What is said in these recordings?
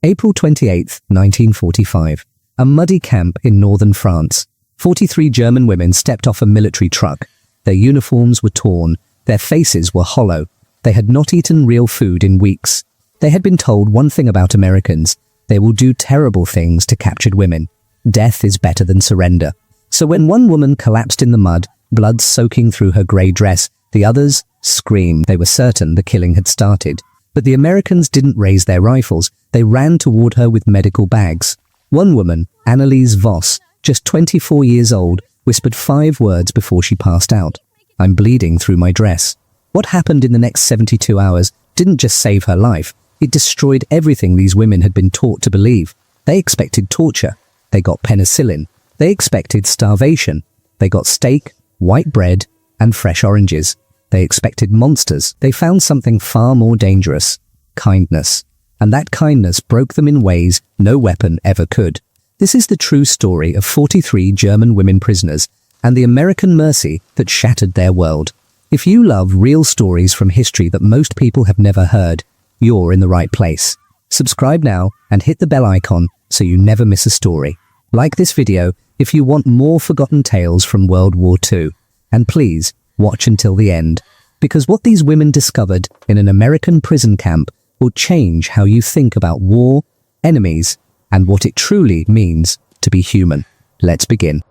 April 28, 1945. A muddy camp in northern France. 43 German women stepped off a military truck. Their uniforms were torn. Their faces were hollow. They had not eaten real food in weeks. They had been told one thing about Americans: they will do terrible things to captured women. Death is better than surrender. So when one woman collapsed in the mud, blood soaking through her grey dress, the others screamed. They were certain the killing had started. But the Americans didn't raise their rifles. They ran toward her with medical bags. One woman, Anneliese Vos, just 24 years old, whispered 5 words before she passed out. "I'm bleeding through my dress." What happened in the next 72 hours didn't just save her life. It destroyed everything these women had been taught to believe. They expected torture. They got penicillin. They expected starvation. They got steak, white bread, and fresh oranges. They expected monsters. They found something far more dangerous: kindness. And that kindness broke them in ways no weapon ever could. This is the true story of 43 German women prisoners and the American mercy that shattered their world. If you love real stories from history that most people have never heard, you're in the right place. Subscribe now and hit the bell icon so you never miss a story. Like this video if you want more forgotten tales from World War II. And please, watch until the end, because what these women discovered in an American prison camp will change how you think about war, enemies, and what it truly means to be human. Let's begin.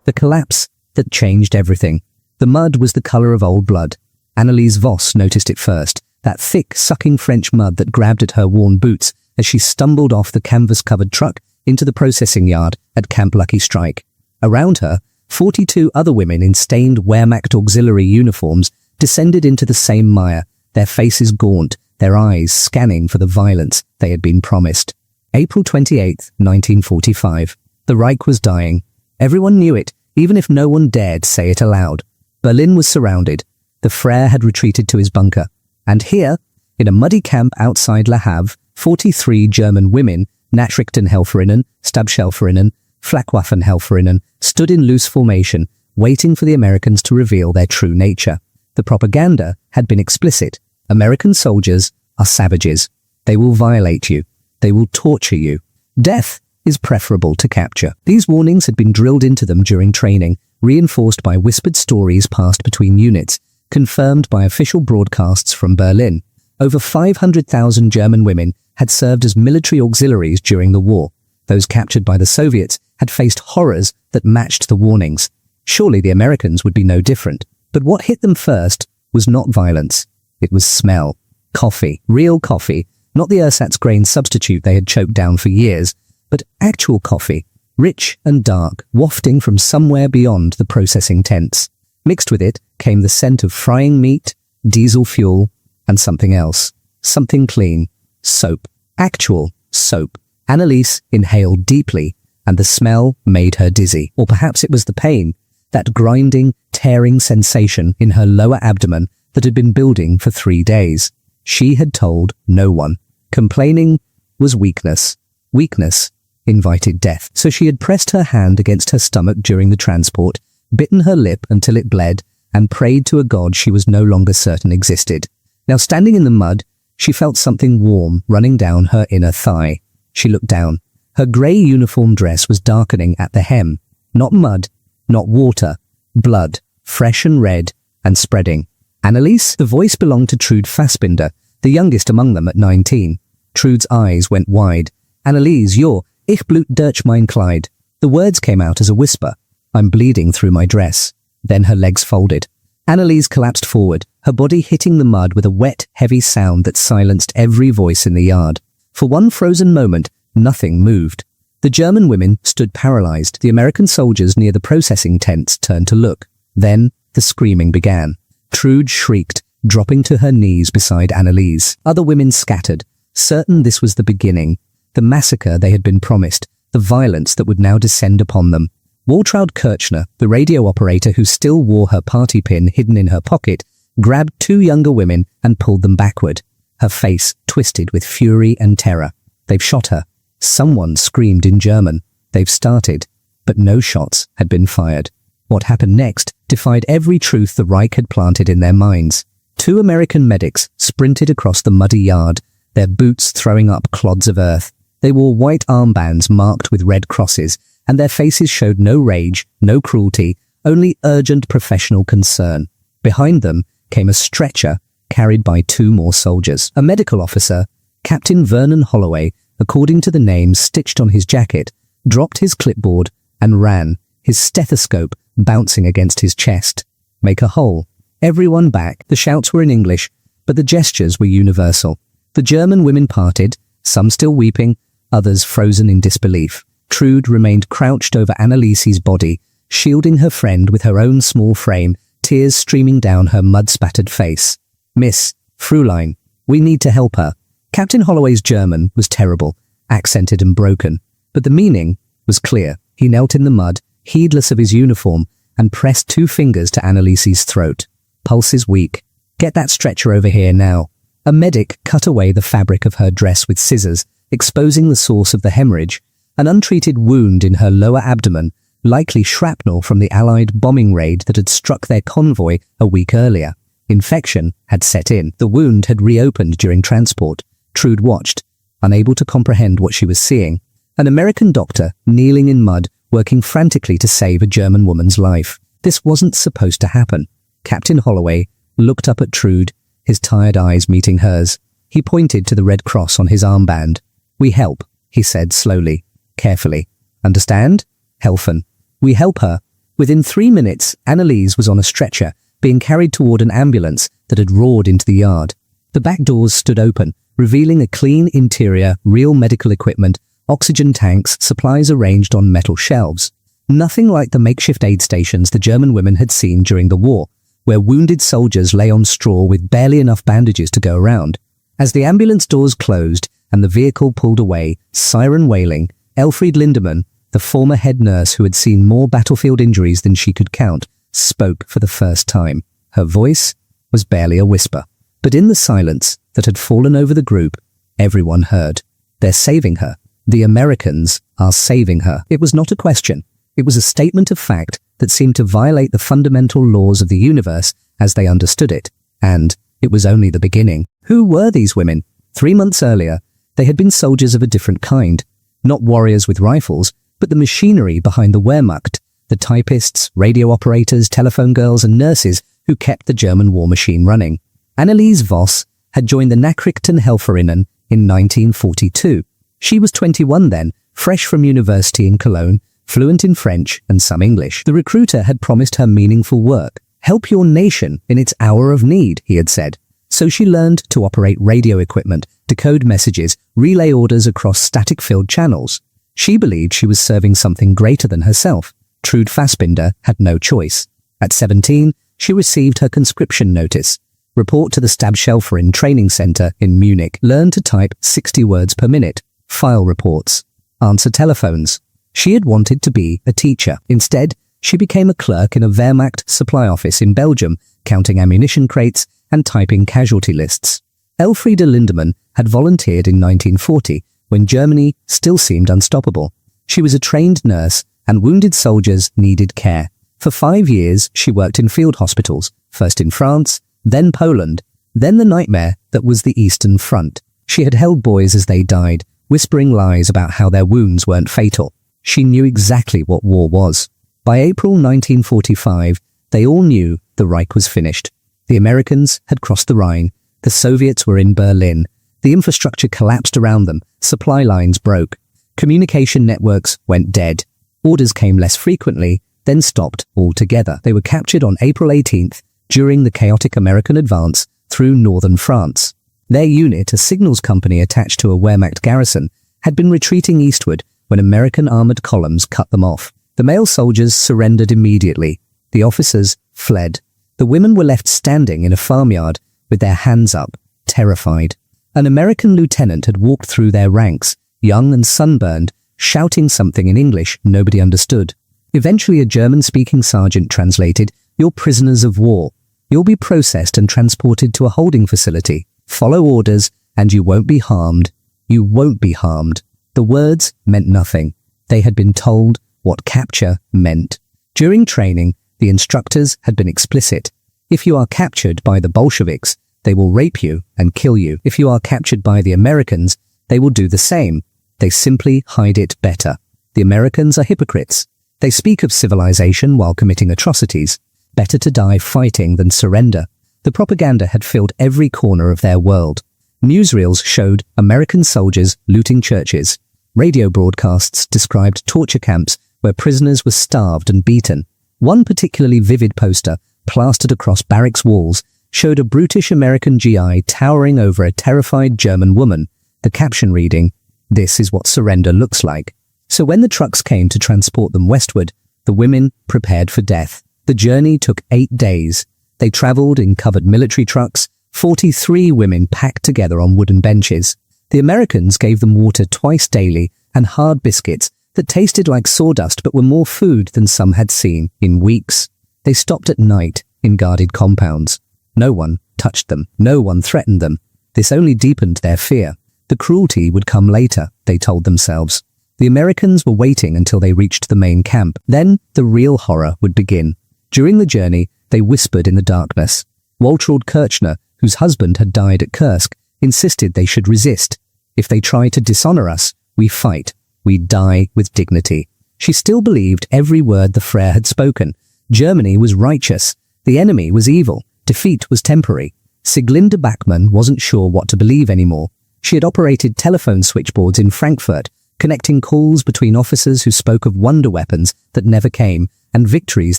The collapse that changed everything. The mud was the color of old blood. Anneliese Vos noticed it first, that thick, sucking French mud that grabbed at her worn boots as she stumbled off the canvas-covered truck into the processing yard at Camp Lucky Strike. Around her, 42 other women in stained Wehrmacht auxiliary uniforms descended into the same mire, their faces gaunt, their eyes scanning for the violence they had been promised. April 28, 1945. The Reich was dying. Everyone knew it, even if no one dared say it aloud. Berlin was surrounded. The Fuhrer had retreated to his bunker. And here, in a muddy camp outside Le Havre, 43 German women, Nachrichtenhelferinnen, Stabshelferinnen, Flakwaffenhelferinnen, stood in loose formation, waiting for the Americans to reveal their true nature. The propaganda had been explicit. American soldiers are savages. They will violate you. They will torture you. Death is preferable to capture. These warnings had been drilled into them during training, reinforced by whispered stories passed between units, confirmed by official broadcasts from Berlin. Over 500,000 German women had served as military auxiliaries during the war. Those captured by the Soviets had faced horrors that matched the warnings. Surely the Americans would be no different. But what hit them first was not violence. It was smell. Coffee. Real coffee. Not the ersatz grain substitute they had choked down for years, but actual coffee. Rich and dark, wafting from somewhere beyond the processing tents. Mixed with it came the scent of frying meat, diesel fuel, and something else. Something clean. Soap. Actual soap. Anneliese inhaled deeply, and the smell made her dizzy. Or perhaps it was the pain, that grinding, tearing sensation in her lower abdomen that had been building for 3 days. She had told no one. Complaining was weakness. Weakness invited death. So she had pressed her hand against her stomach during the transport, bitten her lip until it bled, and prayed to a god she was no longer certain existed. Now standing in the mud, she felt something warm running down her inner thigh. She looked down. Her grey uniform dress was darkening at the hem. Not mud, not water, blood, fresh and red, and spreading. Anneliese, the voice belonged to Trude Fassbinder, the youngest among them at 19. Trude's eyes went wide. Anneliese, ich blut durch mein Kleid. The words came out as a whisper. I'm bleeding through my dress. Then her legs folded. Anneliese collapsed forward, her body hitting the mud with a wet, heavy sound that silenced every voice in the yard. For one frozen moment, nothing moved. The German women stood paralyzed. The American soldiers near the processing tents turned to look. Then the screaming began. Trude shrieked, dropping to her knees beside Anneliese. Other women scattered, certain this was the beginning, the massacre they had been promised, the violence that would now descend upon them. Waltraud Kirchner, the radio operator who still wore her party pin hidden in her pocket, grabbed 2 younger women and pulled them backward, her face twisted with fury and terror. They've shot her. Someone screamed in German. They've started, but no shots had been fired. What happened next defied every truth the Reich had planted in their minds. 2 American medics sprinted across the muddy yard. their boots throwing up clods of earth. They wore white armbands marked with red crosses, and their faces showed no rage, no cruelty, only urgent professional concern. Behind them came a stretcher carried by 2 more soldiers. A medical officer, Captain Vernon Holloway, according to the name stitched on his jacket, dropped his clipboard and ran, his stethoscope bouncing against his chest. Make a hole. Everyone back. The shouts were in English, but the gestures were universal. The German women parted, some still weeping, others frozen in disbelief. Trude remained crouched over Anneliese's body, shielding her friend with her own small frame, tears streaming down her mud-spattered face. "Miss, Fräulein, we need to help her." Captain Holloway's German was terrible, accented and broken, but the meaning was clear. He knelt in the mud, heedless of his uniform, and pressed 2 fingers to Anneliese's throat. "Pulses weak. Get that stretcher over here now." A medic cut away the fabric of her dress with scissors, exposing the source of the hemorrhage, an untreated wound in her lower abdomen, likely shrapnel from the Allied bombing raid that had struck their convoy a week earlier. Infection had set in. The wound had reopened during transport. Trude watched, unable to comprehend what she was seeing. An American doctor, kneeling in mud, working frantically to save a German woman's life. This wasn't supposed to happen. Captain Holloway looked up at Trude, his tired eyes meeting hers. He pointed to the red cross on his armband. "We help," he said slowly, carefully. "Understand? Helfen. We help her." Within 3 minutes, Anneliese was on a stretcher, being carried toward an ambulance that had roared into the yard. The back doors stood open, revealing a clean interior, real medical equipment, oxygen tanks, supplies arranged on metal shelves. Nothing like the makeshift aid stations the German women had seen during the war, where wounded soldiers lay on straw with barely enough bandages to go around. As the ambulance doors closed and the vehicle pulled away, siren wailing, Elfriede Lindemann, the former head nurse who had seen more battlefield injuries than she could count, spoke for the first time. Her voice was barely a whisper, but in the silence that had fallen over the group, everyone heard. "They're saving her. The Americans are saving her." It was not a question. It was a statement of fact that seemed to violate the fundamental laws of the universe as they understood it. And it was only the beginning. Who were these women? 3 months earlier, they had been soldiers of a different kind. Not warriors with rifles, but the machinery behind the Wehrmacht, the typists, radio operators, telephone girls, and nurses who kept the German war machine running. Anneliese Voss had joined the Nachrichtenhelferinnen in 1942. She was 21 then, fresh from university in Cologne, fluent in French and some English. The recruiter had promised her meaningful work. "Help your nation in its hour of need," he had said. So she learned to operate radio equipment, decode messages, relay orders across static-filled channels. She believed she was serving something greater than herself. Trude Fassbinder had no choice. At 17, she received her conscription notice. Report to the Stabshelferin training center in Munich. Learn to type 60 words per minute. File reports. Answer telephones. She had wanted to be a teacher. Instead, she became a clerk in a Wehrmacht supply office in Belgium, counting ammunition crates and typing casualty lists. Elfriede Lindemann had volunteered in 1940, when Germany still seemed unstoppable. She was a trained nurse, and wounded soldiers needed care. For 5 years, she worked in field hospitals, first in France, then Poland, then the nightmare that was the Eastern Front. She had held boys as they died, whispering lies about how their wounds weren't fatal. She knew exactly what war was. By April 1945, they all knew the Reich was finished. The Americans had crossed the Rhine. The Soviets were in Berlin. The infrastructure collapsed around them. Supply lines broke. Communication networks went dead. Orders came less frequently, then stopped altogether. They were captured on April 18th during the chaotic American advance through northern France. Their unit, a signals company attached to a Wehrmacht garrison, had been retreating eastward when American armored columns cut them off. The male soldiers surrendered immediately. The officers fled. The women were left standing in a farmyard with their hands up, terrified. An American lieutenant had walked through their ranks, young and sunburned, shouting something in English nobody understood. Eventually a German-speaking sergeant translated, "You're prisoners of war. You'll be processed and transported to a holding facility. Follow orders and you won't be harmed. You won't be harmed." The words meant nothing. They had been told what capture meant. During training, the instructors had been explicit. If you are captured by the Bolsheviks, They will rape you and kill you. If you are captured by the Americans, they will do the same. They simply hide it better. The Americans are hypocrites. They speak of civilization while committing atrocities. Better to die fighting than surrender. The propaganda had filled every corner of their world. Newsreels showed American soldiers looting churches. Radio broadcasts described torture camps where prisoners were starved and beaten. One particularly vivid poster, plastered across barracks walls, showed a brutish American GI towering over a terrified German woman, the caption reading, "This is what surrender looks like." So when the trucks came to transport them westward, the women prepared for death. The journey took 8 days. They traveled in covered military trucks, 43 women packed together on wooden benches. The Americans gave them water twice daily and hard biscuits that tasted like sawdust but were more food than some had seen in weeks. They stopped at night in guarded compounds. No one touched them. No one threatened them. This only deepened their fear. The cruelty would come later, they told themselves. The Americans were waiting until they reached the main camp. Then the real horror would begin. During the journey, they whispered in the darkness. Waltraud Kirchner, whose husband had died at Kursk, insisted they should resist. If they try to dishonor us, we fight. We die with dignity. She still believed every word the Frere had spoken. Germany was righteous. The enemy was evil. Defeat was temporary. Sieglinde Bachmann wasn't sure what to believe anymore. She had operated telephone switchboards in Frankfurt, connecting calls between officers who spoke of wonder weapons that never came and victories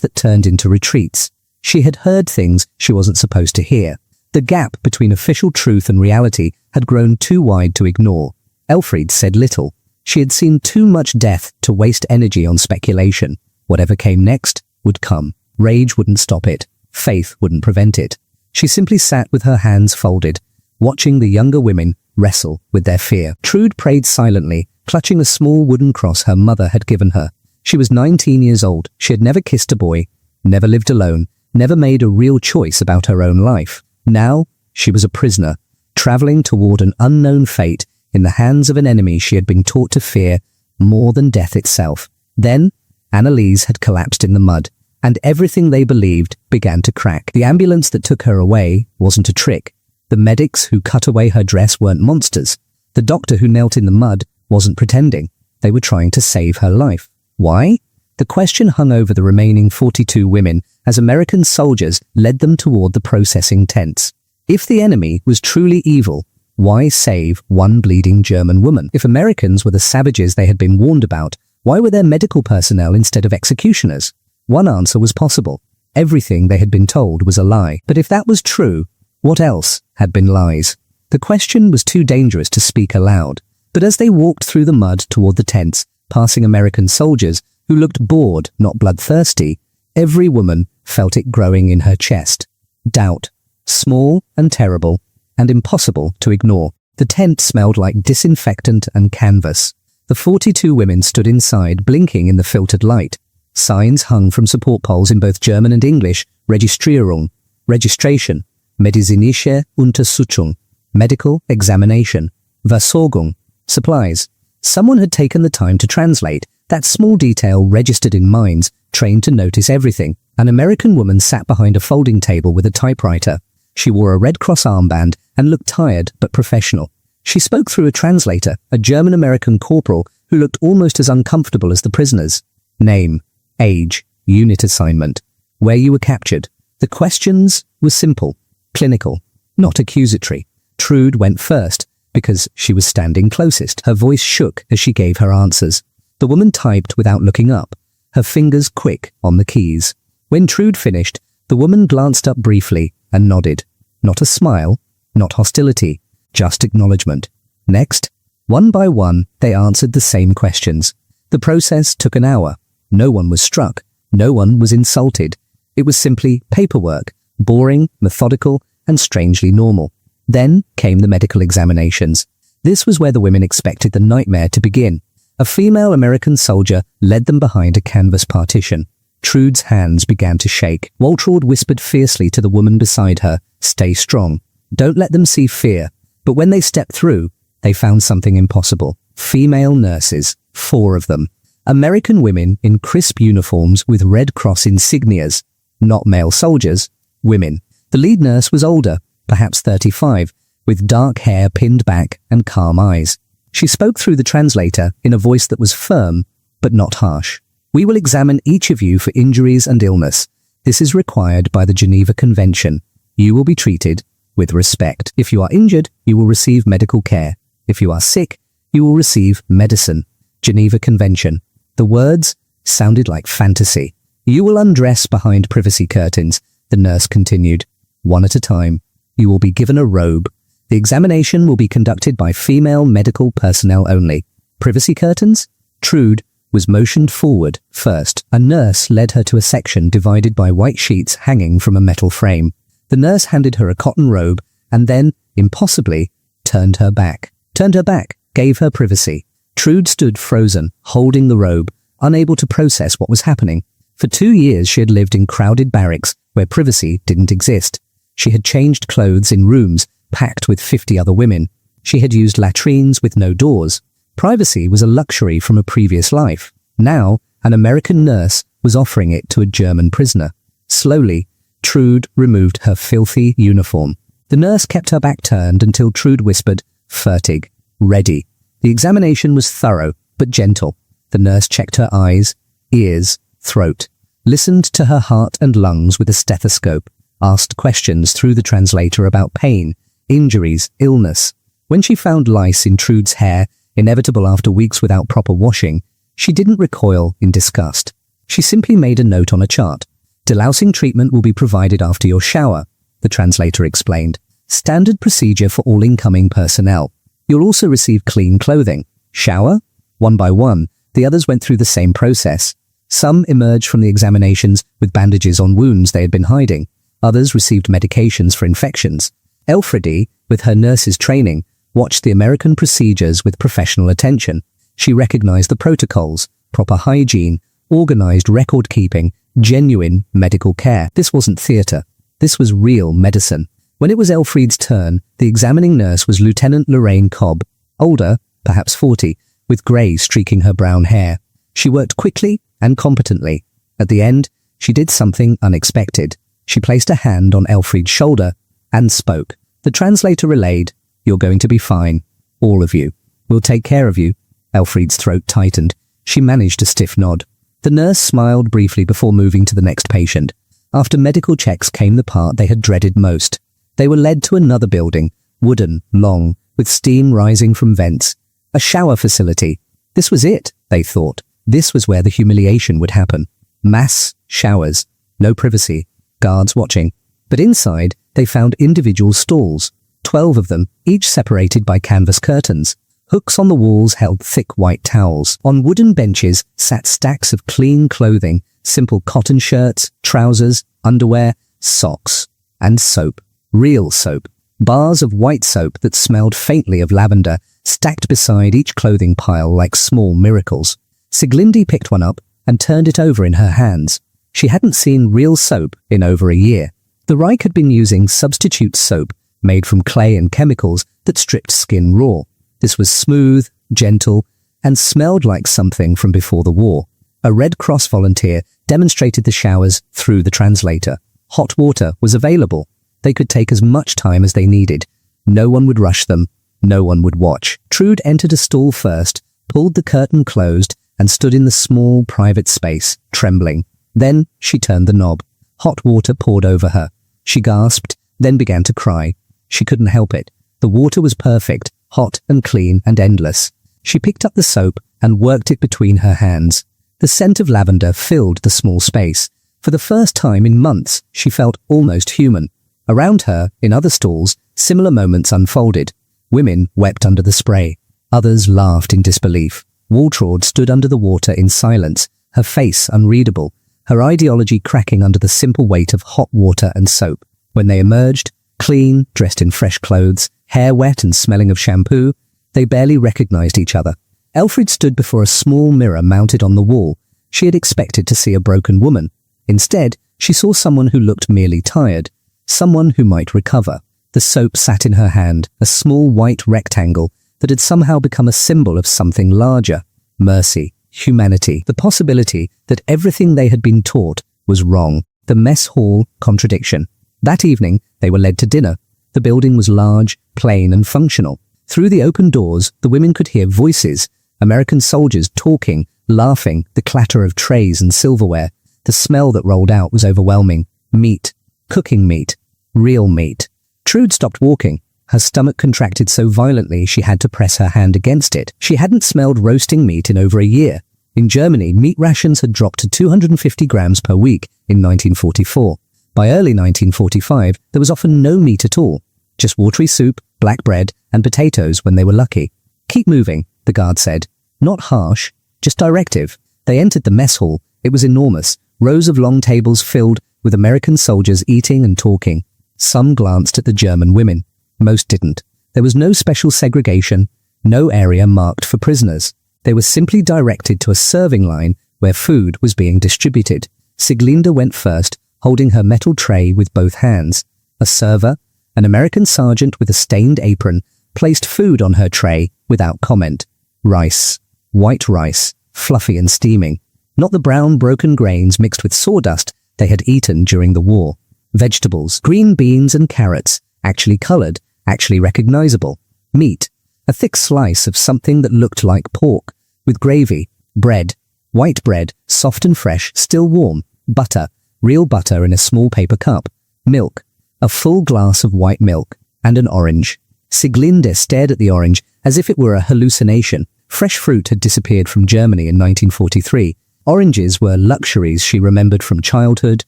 that turned into retreats. She had heard things she wasn't supposed to hear. The gap between official truth and reality had grown too wide to ignore. Elfriede said little. She had seen too much death to waste energy on speculation. Whatever came next would come. Rage wouldn't stop it. Faith wouldn't prevent it. She simply sat with her hands folded, watching the younger women wrestle with their fear. Trude prayed silently, clutching a small wooden cross her mother had given her. She was 19 years old. She had never kissed a boy, never lived alone, never made a real choice about her own life. Now, she was a prisoner, traveling toward an unknown fate in the hands of an enemy she had been taught to fear more than death itself. Then, Anneliese had collapsed in the mud, and everything they believed began to crack. The ambulance that took her away wasn't a trick. The medics who cut away her dress weren't monsters. The doctor who knelt in the mud wasn't pretending. They were trying to save her life. Why? The question hung over the remaining 42 women as American soldiers led them toward the processing tents. If the enemy was truly evil, why save one bleeding German woman? If Americans were the savages they had been warned about, why were there medical personnel instead of executioners? One answer was possible. Everything they had been told was a lie. But if that was true, what else had been lies? The question was too dangerous to speak aloud. But as they walked through the mud toward the tents, passing American soldiers who looked bored, not bloodthirsty, every woman felt it growing in her chest. Doubt. Small and terrible, and impossible to ignore. The tent smelled like disinfectant and canvas. The 42 women stood inside, blinking in the filtered light. Signs hung from support poles in both German and English: Registrierung, registration, medizinische Untersuchung, medical examination, Versorgung, supplies. Someone had taken the time to translate. That small detail registered in minds trained to notice everything. An American woman sat behind a folding table with a typewriter. She wore a Red Cross armband and looked tired but professional. She spoke through a translator, a German-American corporal who looked almost as uncomfortable as the prisoners. Name, age, unit assignment, where you were captured. The questions were simple, clinical, not accusatory. Trude went first because she was standing closest. Her voice shook as she gave her answers. The woman typed without looking up, her fingers quick on the keys. When Trude finished, the woman glanced up briefly and nodded. Not a smile, not hostility, just acknowledgement. Next, one by one, they answered the same questions. The process took an hour. No one was struck. No one was insulted. It was simply paperwork, boring, methodical, and strangely normal. Then came the medical examinations. This was where the women expected the nightmare to begin. A female American soldier led them behind a canvas partition. Trude's hands began to shake. Waltraud whispered fiercely to the woman beside her, "Stay strong. Don't let them see fear." But when they stepped through, they found something impossible. Female nurses, 4 of them. American women in crisp uniforms with Red Cross insignias. Not male soldiers, women. The lead nurse was older, perhaps 35, with dark hair pinned back and calm eyes. She spoke through the translator in a voice that was firm, but not harsh. "We will examine each of you for injuries and illness. This is required by the Geneva Convention. You will be treated with respect. If you are injured, you will receive medical care. If you are sick, you will receive medicine. Geneva Convention." The words sounded like fantasy. "You will undress behind privacy curtains," the nurse continued. "One at a time. You will be given a robe. The examination will be conducted by female medical personnel only. Privacy curtains?" Trude was motioned forward first. A nurse led her to a section divided by white sheets hanging from a metal frame. The nurse handed her a cotton robe and then, impossibly, turned her back, gave her privacy. Trude stood frozen, holding the robe, unable to process what was happening. For 2 years she had lived in crowded barracks where privacy didn't exist. She had changed clothes in rooms packed with 50 other women. She had used latrines with no doors. Privacy was a luxury from a previous life. Now, an American nurse was offering it to a German prisoner. Slowly, Trude removed her filthy uniform. The nurse kept her back turned until Trude whispered, "Fertig, ready." The examination was thorough, but gentle. The nurse checked her eyes, ears, throat, listened to her heart and lungs with a stethoscope, asked questions through the translator about pain, injuries, illness. When she found lice in Trude's hair, inevitable after weeks without proper washing, she didn't recoil in disgust. She simply made a note on a chart. "Delousing treatment will be provided after your shower," the translator explained. "Standard procedure for all incoming personnel. You'll also receive clean clothing." Shower? One by one, the others went through the same process. Some emerged from the examinations with bandages on wounds they had been hiding. Others received medications for infections. Elfriede, with her nurse's training, watched the American procedures with professional attention. She recognized the protocols, proper hygiene, organized record-keeping, genuine medical care. This wasn't theater. This was real medicine. When it was Elfriede's turn, the examining nurse was Lieutenant Lorraine Cobb, older, perhaps 40, with grey streaking her brown hair. She worked quickly and competently. At the end, she did something unexpected. She placed a hand on Elfriede's shoulder and spoke. The translator relayed, "You're going to be fine. All of you. We'll take care of you." Elfriede's throat tightened. She managed a stiff nod. The nurse smiled briefly before moving to the next patient. After medical checks came the part they had dreaded most. They were led to another building, wooden, long, with steam rising from vents. A shower facility. This was it, they thought. This was where the humiliation would happen. Mass showers. No privacy. Guards watching. But inside, they found individual stalls. 12 of them, each separated by canvas curtains. Hooks on the walls held thick white towels. On wooden benches sat stacks of clean clothing, simple cotton shirts, trousers, underwear, socks, and soap. Real soap. Bars of white soap that smelled faintly of lavender, stacked beside each clothing pile like small miracles. Siglindi picked one up and turned it over in her hands. She hadn't seen real soap in over a year. The Reich had been using substitute soap made from clay and chemicals that stripped skin raw. This was smooth, gentle, and smelled like something from before the war. A Red Cross volunteer demonstrated the showers through the translator. Hot water was available. They could take as much time as they needed. No one would rush them. No one would watch. Trude entered a stall first, pulled the curtain closed, and stood in the small, private space, trembling. Then she turned the knob. Hot water poured over her. She gasped, then began to cry. She couldn't help it. The water was perfect, hot and clean and endless. She picked up the soap and worked it between her hands. The scent of lavender filled the small space. For the first time in months, she felt almost human. Around her, in other stalls, similar moments unfolded. Women wept under the spray. Others laughed in disbelief. Waltraud stood under the water in silence, her face unreadable, her ideology cracking under the simple weight of hot water and soap. When they emerged, clean, dressed in fresh clothes, hair wet and smelling of shampoo, they barely recognized each other. Elfriede stood before a small mirror mounted on the wall. She had expected to see a broken woman. Instead, she saw someone who looked merely tired, someone who might recover. The soap sat in her hand, a small white rectangle that had somehow become a symbol of something larger. Mercy, humanity, the possibility that everything they had been taught was wrong. The mess hall contradiction. That evening, they were led to dinner. The building was large, plain, and functional. Through the open doors, the women could hear voices, American soldiers talking, laughing, the clatter of trays and silverware. The smell that rolled out was overwhelming. Meat. Cooking meat. Real meat. Trude stopped walking. Her stomach contracted so violently she had to press her hand against it. She hadn't smelled roasting meat in over a year. In Germany, meat rations had dropped to 250 grams per week in 1944. By early 1945, there was often no meat at all. Just watery soup, black bread, and potatoes when they were lucky. "Keep moving," the guard said. Not harsh, just directive. They entered the mess hall. It was enormous. Rows of long tables filled with American soldiers eating and talking. Some glanced at the German women. Most didn't. There was no special segregation, no area marked for prisoners. They were simply directed to a serving line where food was being distributed. Sieglinde went first, holding her metal tray with both hands. A server, an American sergeant with a stained apron, placed food on her tray without comment. Rice. White rice, fluffy and steaming. Not the brown, broken grains mixed with sawdust they had eaten during the war. Vegetables, green beans and carrots, actually colored, actually recognizable. Meat, a thick slice of something that looked like pork, with gravy. Bread, white bread, soft and fresh, still warm. Butter, real butter in a small paper cup. Milk, a full glass of white milk, and an orange. Sieglinde stared at the orange as if it were a hallucination. Fresh fruit had disappeared from Germany in 1943. Oranges were luxuries she remembered from childhood,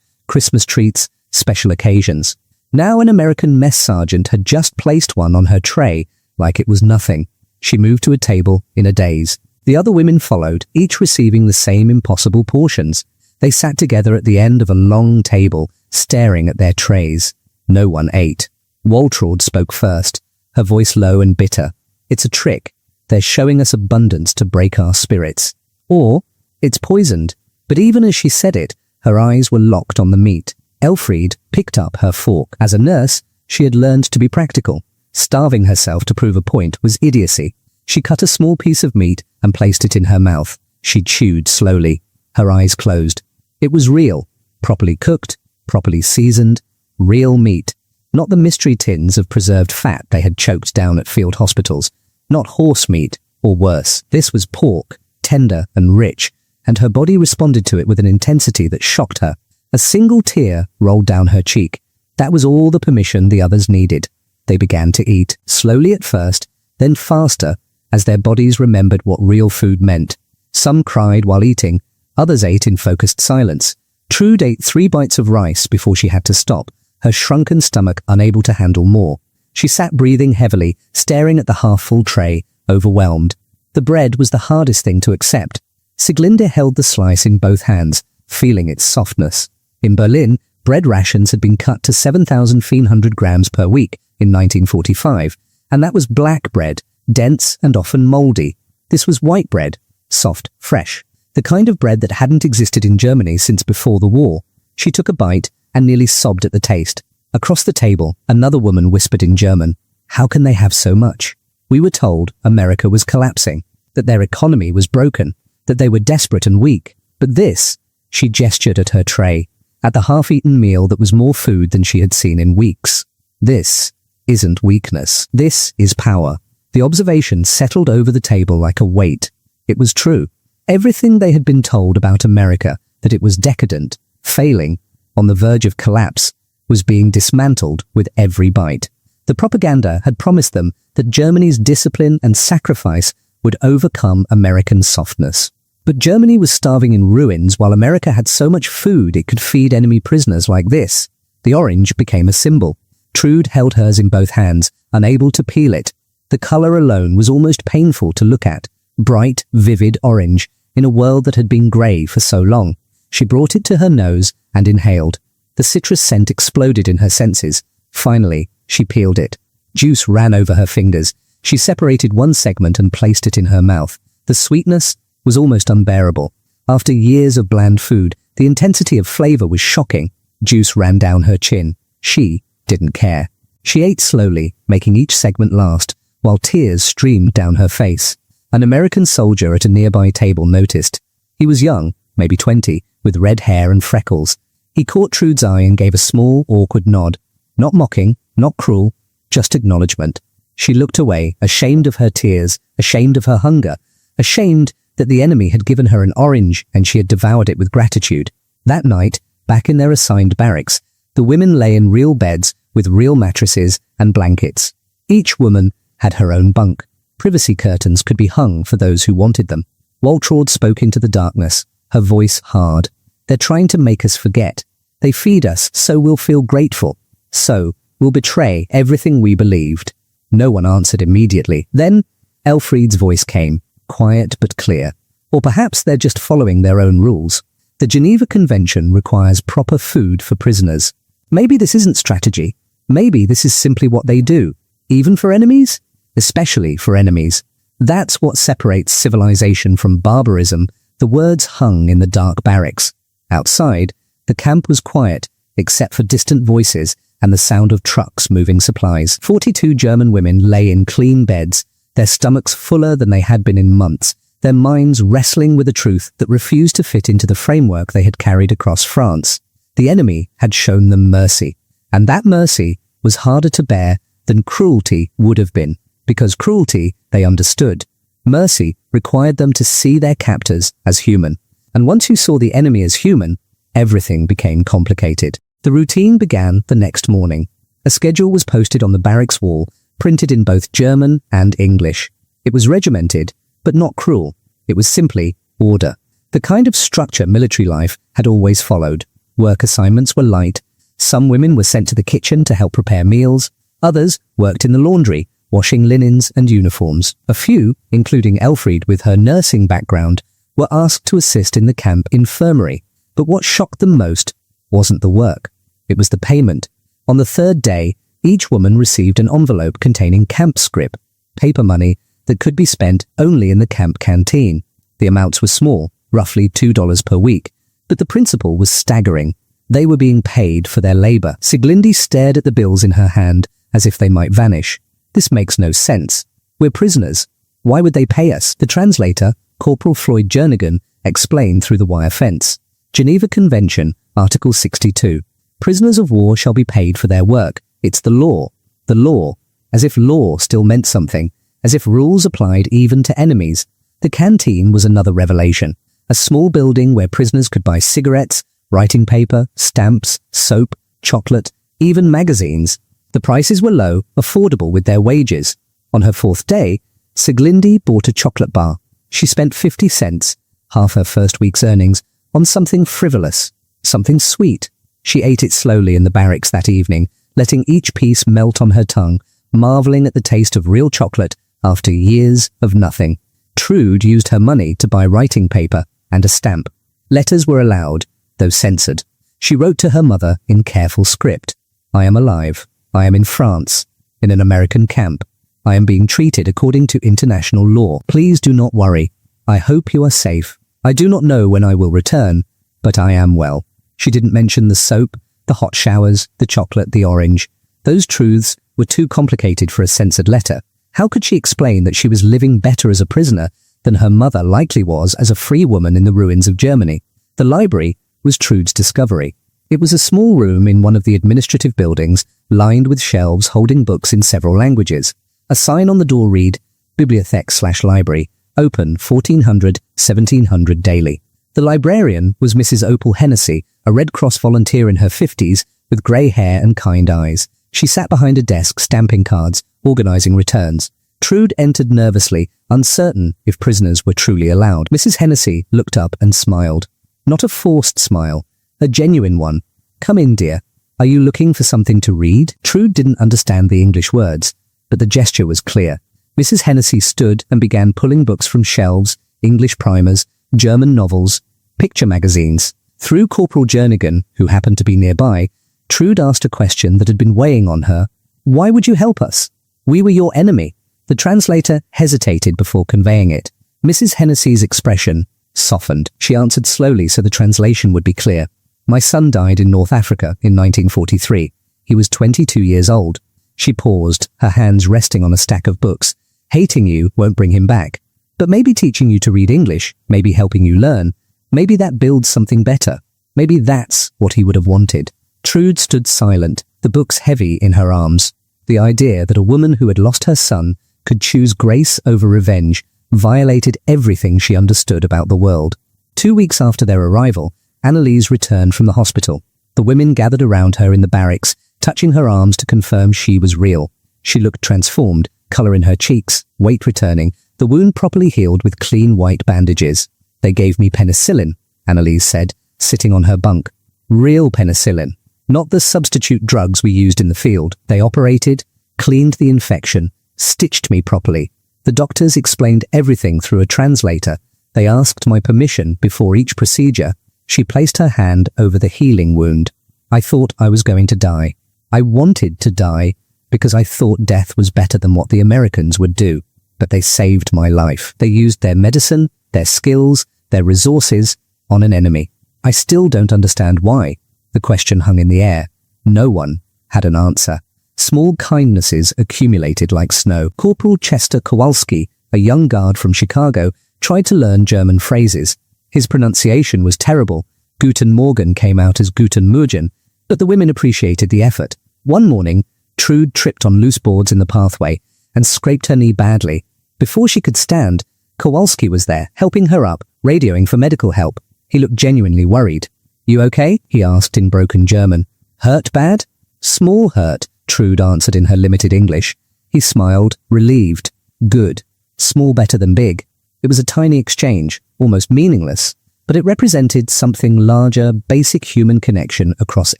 Christmas treats, special occasions. Now an American mess sergeant had just placed one on her tray like it was nothing. She moved to a table in a daze. The other women followed, each receiving the same impossible portions. They sat together at the end of a long table, staring at their trays. No one ate. Waltraud spoke first, her voice low and bitter. "It's a trick. They're showing us abundance to break our spirits. Or, it's poisoned." But even as she said it, her eyes were locked on the meat. Elfriede picked up her fork. As a nurse, she had learned to be practical. Starving herself to prove a point was idiocy. She cut a small piece of meat and placed it in her mouth. She chewed slowly. Her eyes closed. It was real. Properly cooked, properly seasoned. Real meat. Not the mystery tins of preserved fat they had choked down at field hospitals. Not horse meat, or worse. This was pork, tender and rich, and her body responded to it with an intensity that shocked her. A single tear rolled down her cheek. That was all the permission the others needed. They began to eat, slowly at first, then faster, as their bodies remembered what real food meant. Some cried while eating, others ate in focused silence. Trude ate 3 bites of rice before she had to stop, her shrunken stomach unable to handle more. She sat breathing heavily, staring at the half-full tray, overwhelmed. The bread was the hardest thing to accept. Sieglinde held the slice in both hands, feeling its softness. In Berlin, bread rations had been cut to 7,500 grams per week in 1945, and that was black bread, dense and often moldy. This was white bread, soft, fresh, the kind of bread that hadn't existed in Germany since before the war. She took a bite and nearly sobbed at the taste. Across the table, another woman whispered in German, "How can they have so much?" We were told America was collapsing, that their economy was broken, that they were desperate and weak. But this, she gestured at her tray, at the half-eaten meal that was more food than she had seen in weeks. This isn't weakness. This is power. The observation settled over the table like a weight. It was true. Everything they had been told about America, that it was decadent, failing, on the verge of collapse, was being dismantled with every bite. The propaganda had promised them that Germany's discipline and sacrifice would overcome American softness. But Germany was starving in ruins while America had so much food it could feed enemy prisoners like this. The orange became a symbol. Trude held hers in both hands, unable to peel it. The color alone was almost painful to look at. Bright, vivid orange, in a world that had been grey for so long. She brought it to her nose and inhaled. The citrus scent exploded in her senses. Finally, she peeled it. Juice ran over her fingers. She separated one segment and placed it in her mouth. The sweetness was almost unbearable. After years of bland food, the intensity of flavor was shocking. Juice ran down her chin. She didn't care. She ate slowly, making each segment last, while tears streamed down her face. An American soldier at a nearby table noticed. He was young, maybe 20, with red hair and freckles. He caught Trude's eye and gave a small, awkward nod. Not mocking, not cruel, just acknowledgement. She looked away, ashamed of her tears, ashamed of her hunger, ashamed that the enemy had given her an orange and she had devoured it with gratitude. That night, back in their assigned barracks, the women lay in real beds with real mattresses and blankets. Each woman had her own bunk. Privacy curtains could be hung for those who wanted them. Waltraud spoke into the darkness, her voice hard. They're trying to make us forget. They feed us so we'll feel grateful. So we'll betray everything we believed. No one answered immediately. Then Elfried's voice came, quiet but clear. Or perhaps they're just following their own rules. The Geneva Convention requires proper food for prisoners. Maybe this isn't strategy. Maybe this is simply what they do. Even for enemies? Especially for enemies. That's what separates civilization from barbarism. The words hung in the dark barracks. Outside, the camp was quiet, except for distant voices and the sound of trucks moving supplies. 42 German women lay in clean beds, their stomachs fuller than they had been in months, their minds wrestling with a truth that refused to fit into the framework they had carried across France. The enemy had shown them mercy, and that mercy was harder to bear than cruelty would have been, because cruelty they understood. Mercy required them to see their captors as human, and once you saw the enemy as human, everything became complicated. The routine began the next morning. A schedule was posted on the barracks wall, printed in both German and English. It was regimented, but not cruel. It was simply order. The kind of structure military life had always followed. Work assignments were light. Some women were sent to the kitchen to help prepare meals. Others worked in the laundry, washing linens and uniforms. A few, including Elfried with her nursing background, were asked to assist in the camp infirmary. But what shocked them most wasn't the work. It was the payment. On the third day, each woman received an envelope containing camp scrip, paper money that could be spent only in the camp canteen. The amounts were small, roughly $2 per week, but the principle was staggering. They were being paid for their labor. Sieglinde stared at the bills in her hand as if they might vanish. This makes no sense. We're prisoners. Why would they pay us? The translator, Corporal Floyd Jernigan, explained through the wire fence. Geneva Convention, Article 62. Prisoners of war shall be paid for their work. It's the law. The law. As if law still meant something. As if rules applied even to enemies. The canteen was another revelation. A small building where prisoners could buy cigarettes, writing paper, stamps, soap, chocolate, even magazines. The prices were low, affordable with their wages. On her fourth day, Sieglinde bought a chocolate bar. She spent 50 cents, half her first week's earnings, on something frivolous, something sweet. She ate it slowly in the barracks that evening, letting each piece melt on her tongue, marveling at the taste of real chocolate after years of nothing. Trude used her money to buy writing paper and a stamp. Letters were allowed, though censored. She wrote to her mother in careful script. I am alive. I am in France, in an American camp. I am being treated according to international law. Please do not worry. I hope you are safe. I do not know when I will return, but I am well. She didn't mention the soap, the hot showers, the chocolate, the orange. Those truths were too complicated for a censored letter. How could she explain that she was living better as a prisoner than her mother likely was as a free woman in the ruins of Germany? The library was Trude's discovery. It was a small room in one of the administrative buildings, lined with shelves holding books in several languages. A sign on the door read, Bibliothek/Library, open 1400-1700 daily. The librarian was Mrs. Opal Hennessy, a Red Cross volunteer in her 50s with grey hair and kind eyes. She sat behind a desk stamping cards, organising returns. Trude entered nervously, uncertain if prisoners were truly allowed. Mrs. Hennessy looked up and smiled. Not a forced smile, a genuine one. Come in, dear. Are you looking for something to read? Trude didn't understand the English words, but the gesture was clear. Mrs. Hennessy stood and began pulling books from shelves, English primers, German novels, picture magazines. Through Corporal Jernigan, who happened to be nearby, Trude asked a question that had been weighing on her. Why would you help us? We were your enemy. The translator hesitated before conveying it. Mrs. Hennessy's expression softened. She answered slowly so the translation would be clear. My son died in North Africa in 1943. He was 22 years old. She paused, her hands resting on a stack of books. Hating you won't bring him back. But maybe teaching you to read English, maybe helping you learn, maybe that builds something better. Maybe that's what he would have wanted. Trude stood silent, the books heavy in her arms. The idea that a woman who had lost her son could choose grace over revenge violated everything she understood about the world. 2 weeks after their arrival, Anneliese returned from the hospital. The women gathered around her in the barracks, touching her arms to confirm she was real. She looked transformed, colour in her cheeks, weight returning, the wound properly healed with clean white bandages. They gave me penicillin, Anneliese said, sitting on her bunk. Real penicillin, not the substitute drugs we used in the field. They operated, cleaned the infection, stitched me properly. The doctors explained everything through a translator. They asked my permission before each procedure. She placed her hand over the healing wound. I thought I was going to die. I wanted to die because I thought death was better than what the Americans would do. But they saved my life. They used their medicine, their skills, their resources on an enemy. I still don't understand why. The question hung in the air. No one had an answer. Small kindnesses accumulated like snow. Corporal Chester Kowalski, a young guard from Chicago, tried to learn German phrases. His pronunciation was terrible. Guten Morgen came out as Guten Morgen, but the women appreciated the effort. One morning, Trude tripped on loose boards in the pathway and scraped her knee badly. Before she could stand, Kowalski was there, helping her up, radioing for medical help. He looked genuinely worried. "You okay?" he asked in broken German. "Hurt bad?" "Small hurt," Trude answered in her limited English. He smiled, relieved. "Good. Small better than big." It was a tiny exchange, almost meaningless, but it represented something larger, basic human connection across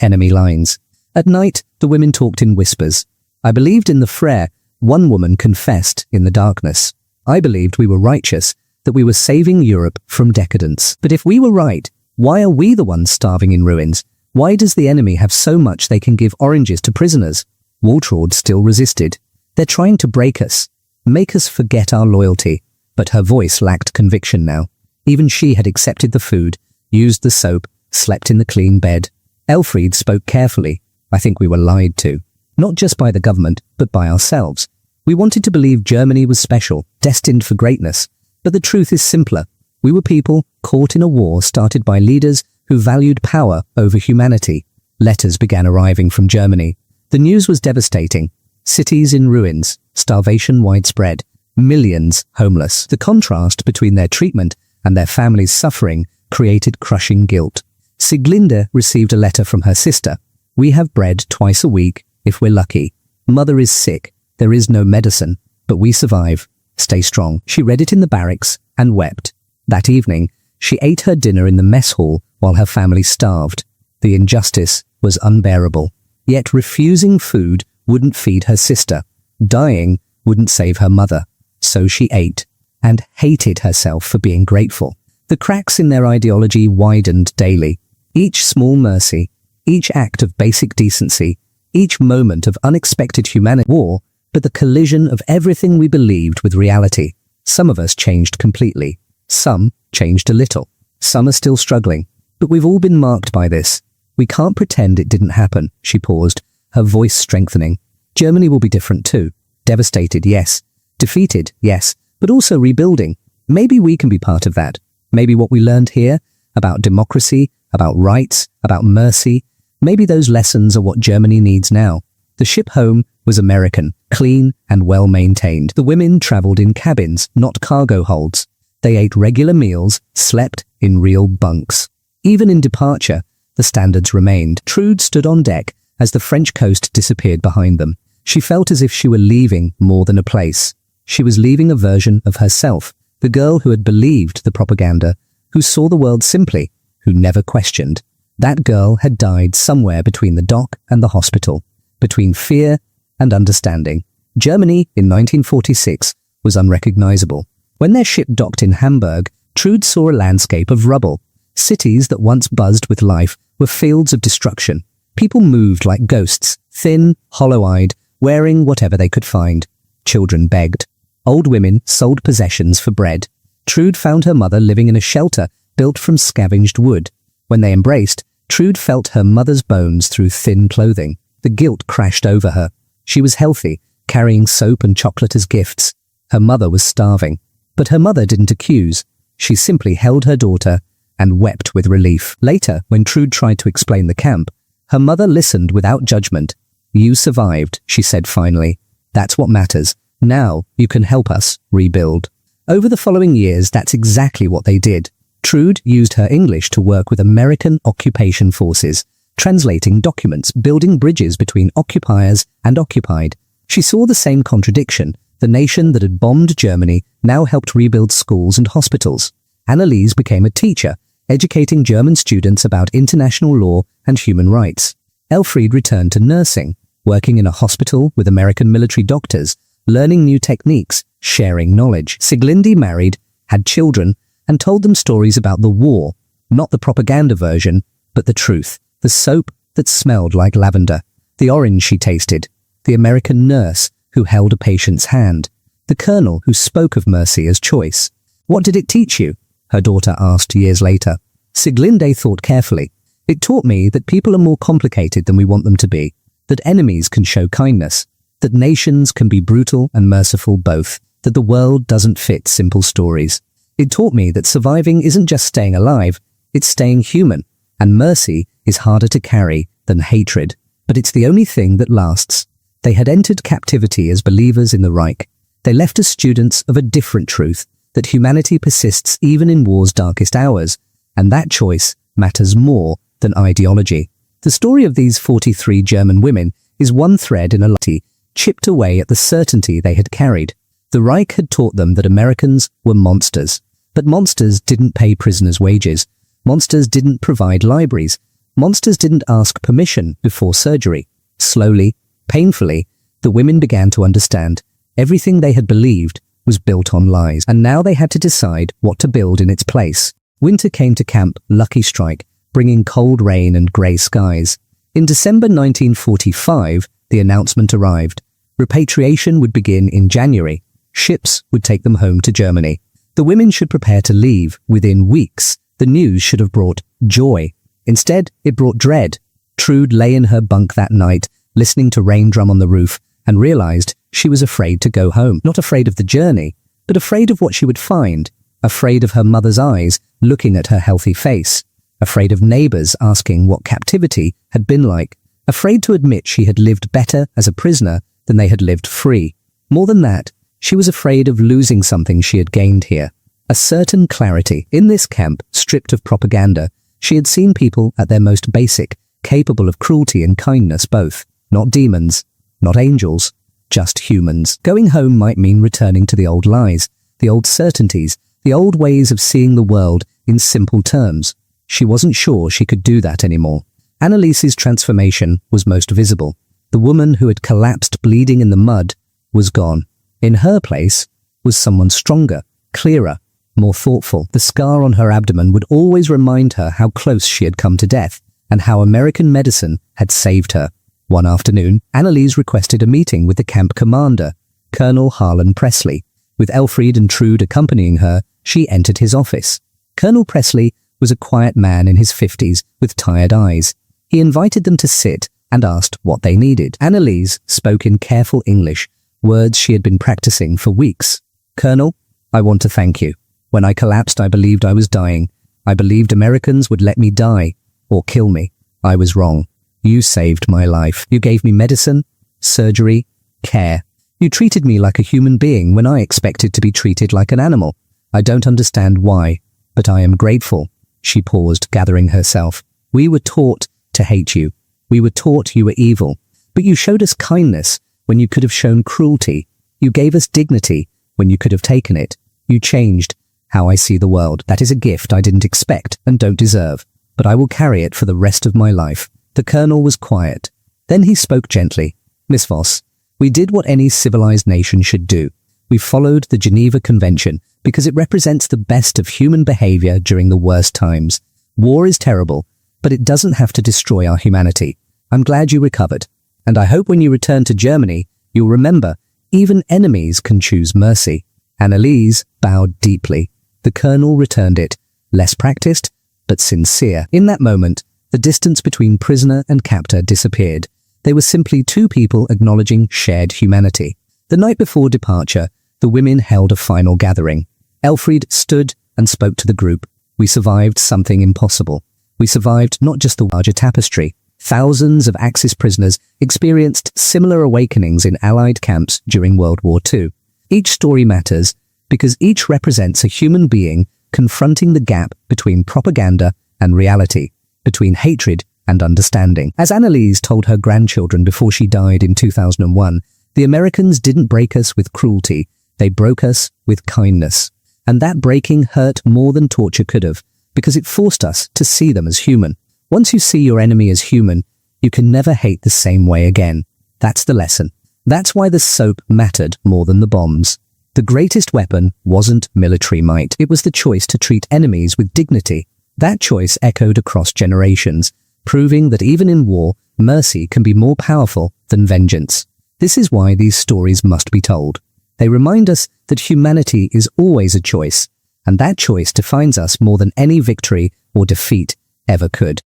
enemy lines. At night, the women talked in whispers. I believed in the Frere. One woman confessed in the darkness. I believed we were righteous, that we were saving Europe from decadence. But if we were right, why are we the ones starving in ruins? Why does the enemy have so much they can give oranges to prisoners? Waltraud still resisted. They're trying to break us, make us forget our loyalty. But her voice lacked conviction now. Even she had accepted the food, used the soap, slept in the clean bed. Elfried spoke carefully. I think we were lied to. Not just by the government, but by ourselves. We wanted to believe Germany was special, destined for greatness. But the truth is simpler. We were people caught in a war started by leaders who valued power over humanity. Letters began arriving from Germany. The news was devastating. Cities in ruins, starvation widespread, millions homeless. The contrast between their treatment and their families' suffering created crushing guilt. Sieglinde received a letter from her sister. "We have bread twice a week, if we're lucky. Mother is sick. There is no medicine, but we survive. Stay strong." She read it in the barracks and wept. That evening, she ate her dinner in the mess hall while her family starved. The injustice was unbearable. Yet refusing food wouldn't feed her sister. Dying wouldn't save her mother. So she ate, and hated herself for being grateful. The cracks in their ideology widened daily. Each small mercy, each act of basic decency, each moment of unexpected humanity, war, but the collision of everything we believed with reality. Some of us changed completely. Some changed a little. Some are still struggling. But we've all been marked by this. We can't pretend it didn't happen. She paused, her voice strengthening. Germany will be different too. Devastated, yes. Defeated, yes. But also rebuilding. Maybe we can be part of that. Maybe what we learned here, about democracy, about rights, about mercy, maybe those lessons are what Germany needs now. The ship home was American, clean and well-maintained. The women travelled in cabins, not cargo holds. They ate regular meals, slept in real bunks. Even in departure, the standards remained. Trude stood on deck as the French coast disappeared behind them. She felt as if she were leaving more than a place. She was leaving a version of herself, the girl who had believed the propaganda, who saw the world simply, who never questioned. That girl had died somewhere between the dock and the hospital, between fear and understanding. Germany in 1946 was unrecognizable. When their ship docked in Hamburg, Trude saw a landscape of rubble. Cities that once buzzed with life were fields of destruction. People moved like ghosts, thin, hollow-eyed, wearing whatever they could find. Children begged. Old women sold possessions for bread. Trude found her mother living in a shelter built from scavenged wood. When they embraced, Trude felt her mother's bones through thin clothing. The guilt crashed over her. She was healthy, carrying soap and chocolate as gifts. Her mother was starving. But her mother didn't accuse. She simply held her daughter and wept with relief. Later, when Trude tried to explain the camp, her mother listened without judgment. You survived, she said finally. That's what matters. Now you can help us rebuild. Over the following years, that's exactly what they did. Trude used her English to work with American occupation forces, translating documents, building bridges between occupiers and occupied. She saw the same contradiction. The nation that had bombed Germany now helped rebuild schools and hospitals. Anneliese became a teacher, educating German students about international law and human rights. Elfriede returned to nursing, working in a hospital with American military doctors, learning new techniques, sharing knowledge. Sieglinde married, had children, and told them stories about the war, not the propaganda version, but the truth. The soap that smelled like lavender, the orange she tasted, the American nurse who held a patient's hand, the colonel who spoke of mercy as choice. What did it teach you? Her daughter asked years later. Sieglinde thought carefully. It taught me that people are more complicated than we want them to be, that enemies can show kindness, that nations can be brutal and merciful both, that the world doesn't fit simple stories. It taught me that surviving isn't just staying alive, it's staying human, and mercy is harder to carry than hatred, but it's the only thing that lasts. They had entered captivity as believers in the Reich. They left as students of a different truth, that humanity persists even in war's darkest hours, and that choice matters more than ideology. The story of these 43 German women is one thread in a light chipped away at the certainty they had carried. The Reich had taught them that Americans were monsters, but monsters didn't pay prisoners' wages. Monsters didn't provide libraries. Monsters didn't ask permission before surgery. Slowly, painfully, the women began to understand everything they had believed was built on lies, and now they had to decide what to build in its place. Winter came to Camp Lucky Strike, bringing cold rain and grey skies. In December 1945, the announcement arrived. Repatriation would begin in January. Ships would take them home to Germany. The women should prepare to leave within weeks. The news should have brought joy. Instead, it brought dread. Trude lay in her bunk that night, listening to rain drum on the roof, and realized she was afraid to go home. Not afraid of the journey, but afraid of what she would find. Afraid of her mother's eyes looking at her healthy face. Afraid of neighbors asking what captivity had been like. Afraid to admit she had lived better as a prisoner than they had lived free. More than that, she was afraid of losing something she had gained here. A certain clarity. In this camp, stripped of propaganda, she had seen people at their most basic, capable of cruelty and kindness both. Not demons, not angels, just humans. Going home might mean returning to the old lies, the old certainties, the old ways of seeing the world in simple terms. She wasn't sure she could do that anymore. Anneliese's transformation was most visible. The woman who had collapsed bleeding in the mud was gone. In her place was someone stronger, clearer, more thoughtful. The scar on her abdomen would always remind her how close she had come to death and how American medicine had saved her. One afternoon, Anneliese requested a meeting with the camp commander, Colonel Harlan Presley. With Elfriede and Trude accompanying her, she entered his office. Colonel Presley was a quiet man in his 50s with tired eyes. He invited them to sit and asked what they needed. Anneliese spoke in careful English, words she had been practicing for weeks. Colonel, I want to thank you. When I collapsed, I believed I was dying. I believed Americans would let me die or kill me. I was wrong. You saved my life. You gave me medicine, surgery, care. You treated me like a human being when I expected to be treated like an animal. I don't understand why, but I am grateful. She paused, gathering herself. We were taught to hate you. We were taught you were evil. But you showed us kindness when you could have shown cruelty. You gave us dignity when you could have taken it. You changed how I see the world. That is a gift I didn't expect and don't deserve, but I will carry it for the rest of my life. The colonel was quiet. Then he spoke gently. Miss Voss, we did what any civilized nation should do. We followed the Geneva Convention because it represents the best of human behavior during the worst times. War is terrible, but it doesn't have to destroy our humanity. I'm glad you recovered, and I hope when you return to Germany, you'll remember even enemies can choose mercy. Anneliese bowed deeply. The colonel returned it, less practiced, but sincere. In that moment, the distance between prisoner and captor disappeared. They were simply two people acknowledging shared humanity. The night before departure, the women held a final gathering. Elfriede stood and spoke to the group. We survived something impossible. We survived not just the larger tapestry, Thousands of Axis prisoners experienced similar awakenings in Allied camps during World War II. Each story matters because each represents a human being confronting the gap between propaganda and reality, between hatred and understanding. As Anneliese told her grandchildren before she died in 2001, the Americans didn't break us with cruelty, they broke us with kindness. And that breaking hurt more than torture could have, because it forced us to see them as human. Once you see your enemy as human, you can never hate the same way again. That's the lesson. That's why the soap mattered more than the bombs. The greatest weapon wasn't military might. It was the choice to treat enemies with dignity. That choice echoed across generations, proving that even in war, mercy can be more powerful than vengeance. This is why these stories must be told. They remind us that humanity is always a choice, and that choice defines us more than any victory or defeat ever could.